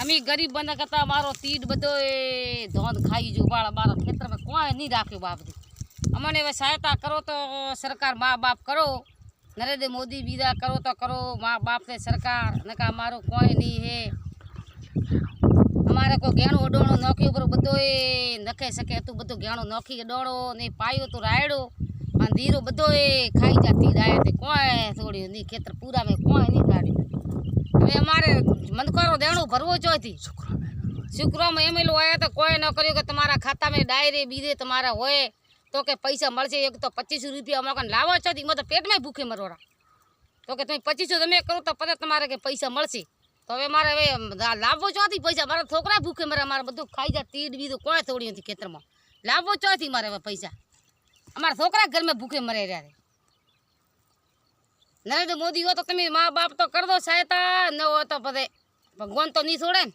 અમે ગરીબ બંધા કરતા મારો તીડ બધો એ ધોંધ ખાઈ જો બાળા બાળા ખેતરમાં કોઈ નહીં રાખ્યું બા બધું અમને હવે સહાયતા કરો તો સરકાર મા બાપ કરો નરેન્દ્ર મોદી બીજા કરો તો કરો મા બાપ ને સરકાર નકા અમારો કોઈ નહીં હે અમારે કોઈ ઘેણું અડોણું નોખ્યું પર બધો એ નખે શકે હતું બધું ઘેણું નોખી અડોણો ને પાયો તો રાયડો અને ધીરો બધો એ ખાઈ જા તીડ આવ્યા તે કોઈ થોડ્યું નહીં ખેતર પૂરા મેં કોઈ નહીં કાઢ્યું હવે અમારે મંદકારો દેણું ભરવો જોઈતી શુક્રમાં એમએલઓ આવ્યા તો કોઈ ન કર્યું કે તમારા ખાતામાં ડાયરી બીજે તમારા હોય તો કે પૈસા મળશે એક તો 2500 રૂપિયા અમારે લાવો છો એમાં તો પેટમાં ભૂખે મરોડા તો કે તમે 2500 તમે કરો તો પછી તમારે કે પૈસા મળશે તો હવે મારે હવે લાવવો ચોથી પૈસા મારા છોકરા ભૂખે મરે અમારે બધું ખાઈ જાય તીડ બીજું કોઈ થોડી નથી ખેતરમાં લાવવો ચોથી મારે હવે પૈસા અમારા છોકરા ઘરમાં ભૂખે મરે રહ્યા નરેન્દ્ર મોદી હોય તો તમે મા બાપ તો કરી દો સહાયતા ન હોય તો બધે ભગવાન તો નહીં છોડે ને